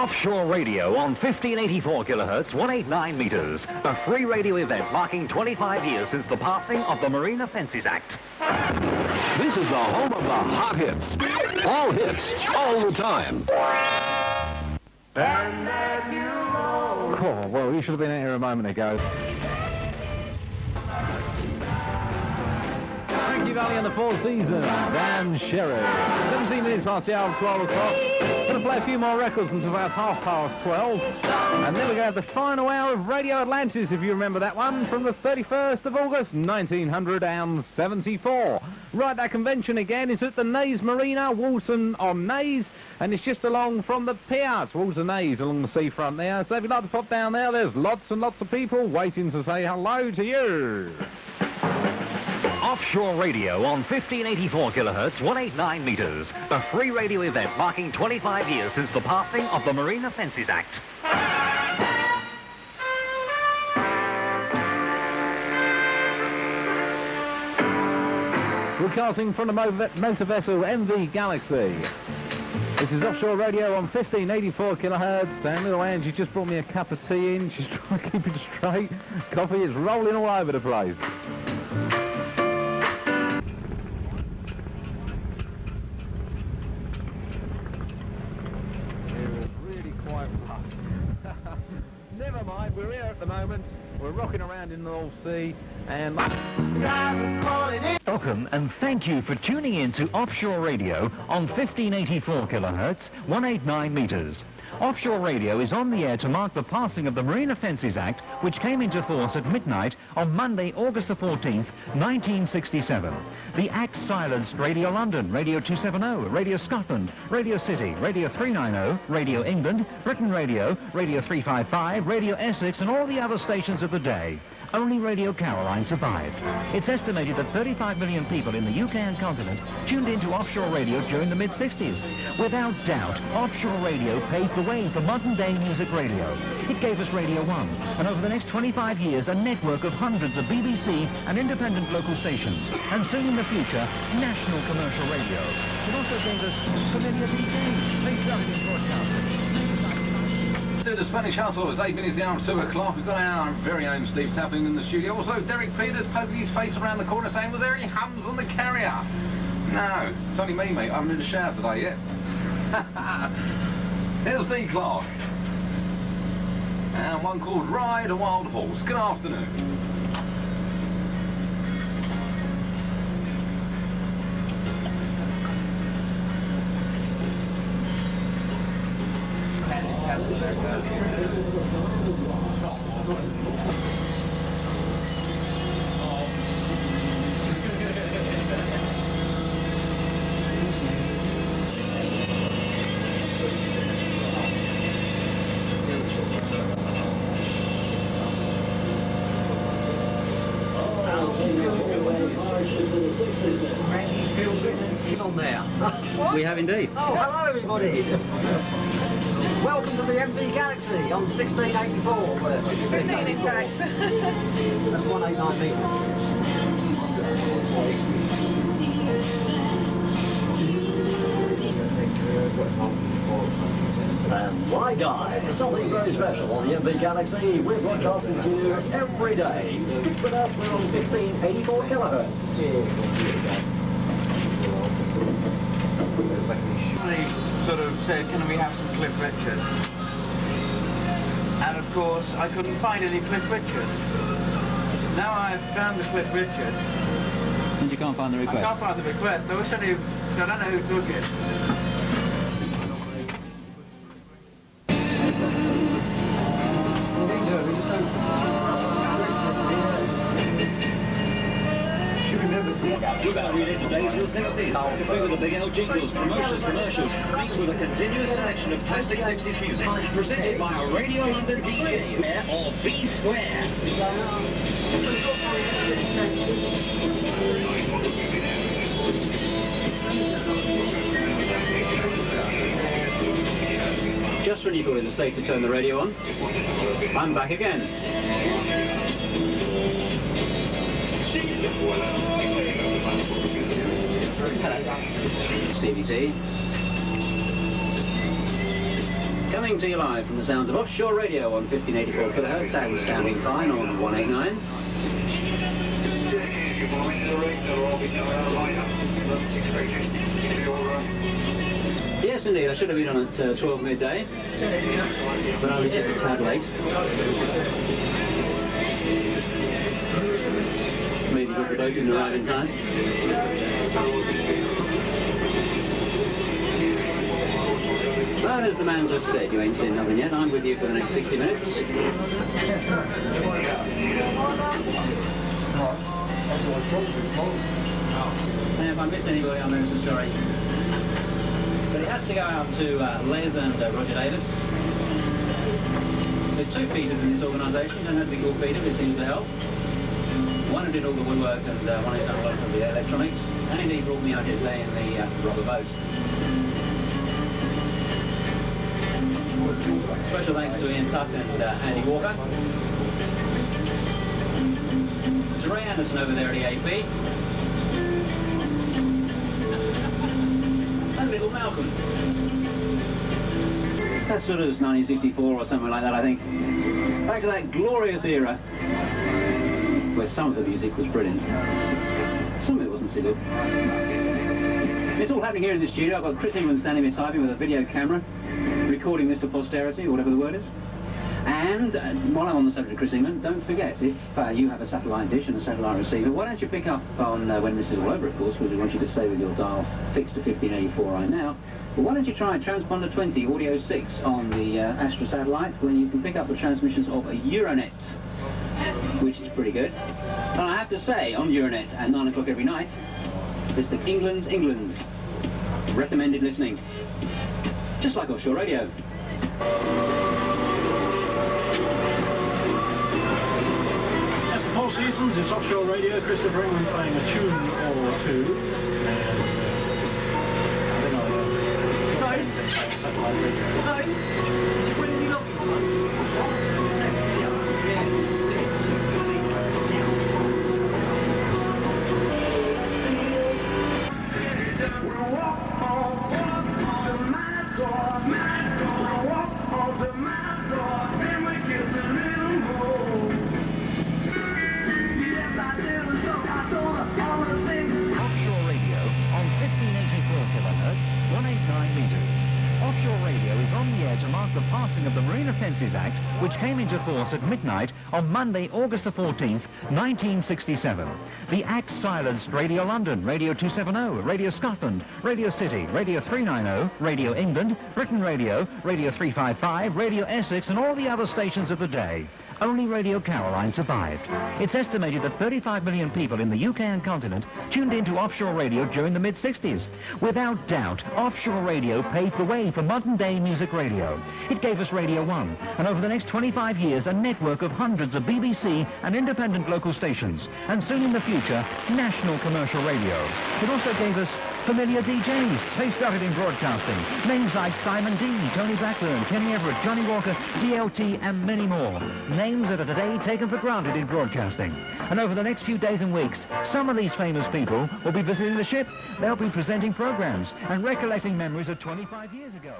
Offshore Radio on 1584 kilohertz, 189 meters. A free radio event marking 25 years since the passing of the Marine Offences Act. This is the home of the hot hits. All hits, all the time. Oh, well, you should have been in here a moment ago. Thank you, Valley and the Four Seasons, Dan Sherry. 17 minutes past the hour of 12 o'clock. Going to play a few more records until about 12:30. And then we're going to have the final hour of Radio Atlantis, if you remember that one, from the 31st of August, 1974. Right, that convention again is at the Naze Marina, Walton on Naze, and it's just along from the pier. It's Walton Naze along the seafront there. So if you'd like to pop down there, there's lots and lots of people waiting to say hello to you. Offshore Radio on 1584 kilohertz, 189 meters. A free radio event marking 25 years since the passing of the Marine Offences Act. Broadcasting from the motor vessel MV Galaxy. This is Offshore Radio on 1584 kilohertz. And little Angie just brought me a cup of tea in. She's trying to keep it straight. Coffee is rolling all over the place. Never mind, we're here at the moment. We're rocking around in the North Sea, and Welcome and thank you for tuning in to Offshore Radio on 1584 kilohertz, 189 meters. Offshore Radio is on the air to mark the passing of the Marine Offences Act, which came into force at midnight on Monday, August the 14th, 1967. The Act silenced Radio London, Radio 270, Radio Scotland, Radio City, Radio 390, Radio England, Britain Radio, Radio 355, Radio Essex, and all the other stations of the day. Only Radio Caroline survived. It's estimated that 35 million people in the UK and continent tuned into Offshore Radio during the mid-60s. Without doubt, Offshore Radio paved the way for modern-day music radio. It gave us Radio 1, and over the next 25 years, a network of hundreds of BBC and independent local stations, and soon in the future, national commercial radio. It also gave us familiar DJs. Thanks for broadcasting. To the Spanish Hustle, it's 8 minutes the hour of 2 o'clock. We've got our very own Steve Taplin in the studio. Also, Derek Peters poking his face around the corner saying, was there any hums on the carrier? No, it's only me, mate. I haven't in the shower today yet. Here's D. Clark. And one called Ride a Wild Horse. Good afternoon. We have indeed. Oh, hello everybody. Welcome to the MV Galaxy on 1684. 15 in fact. That's 189 metres. And my guy, something very special on the MV Galaxy. We're broadcasting to you every day. Stick with us, we're on 1584 kilohertz. They sort of said, can we have some Cliff Richard? And of course, I couldn't find any Cliff Richard. Now I've found the Cliff Richard. And you can't find the request? I can't find the request. I wish I knew. I don't know who took it. We're about to relate the days of the 60s. To figure the big L jingles, commercials, mixed with a continuous selection of classic 60s music, presented by a Radio London DJ, or B Square. Just when you thought it was safe to turn the radio on, I'm back again. Stevie T. Coming to you live from the sounds of Offshore Radio on 1584 kilohertz and sounding fine on 189. Yes, indeed, I should have been on at 12 midday, but I was just a tad late. Maybe because the boat didn't arrive in time. But as the man just said, you ain't seen nothing yet. I'm with you for the next 60 minutes. And if I miss anybody, I'm ever so sorry. But it has to go out to Les and Roger Davis. There's two Peters in this organisation. You don't have to be called Peter, but it seems to help. One who did all the woodwork and one who's done a lot of the electronics. And indeed brought me out here today in the rubber boat. Special thanks to Ian Tuck and Andy Walker. To Ray Anderson over there at the AP. And little Malcolm. That's sort of 1964 or something like that, I think. Back to that glorious era where some of the music was brilliant. Some of it wasn't so good. It's all happening here in the studio. I've got Chris England standing beside me with a video camera, recording this for posterity, or whatever the word is. And while I'm on the subject of Chris England, don't forget, if you have a satellite dish and a satellite receiver, why don't you pick up on, when this is all over, of course, because we want you to stay with your dial fixed to 1584 right now, but why don't you try Transponder 20 Audio 6 on the Astra satellite, when you can pick up the transmissions of a Euronet, which is pretty good. And I have to say, on Euronet at 9 o'clock every night, it's the England's England. Recommended listening. Just like Offshore Radio. Yes, the Four Seasons, it's Offshore Radio. Christopher England playing a tune or two. The passing of the Marine Offences Act, which came into force at midnight on Monday, August the 14th, 1967. The Act silenced Radio London, Radio 270, Radio Scotland, Radio City, Radio 390, Radio England, Britain Radio, Radio 355, Radio Essex, and all the other stations of the day. Only Radio Caroline survived. It's estimated that 35 million people in the UK and continent tuned into Offshore Radio during the mid-60s. Without doubt, Offshore Radio paved the way for modern-day music radio. It gave us Radio 1, and over the next 25 years, a network of hundreds of BBC and independent local stations, and soon in the future, national commercial radio. It also gave us familiar DJs. They started in broadcasting. Names like Simon D, Tony Blackburn, Kenny Everett, Johnny Walker, DLT, and many more. Names that are today taken for granted in broadcasting. And over the next few days and weeks, some of these famous people will be visiting the ship. They'll be presenting programs and recollecting memories of 25 years ago.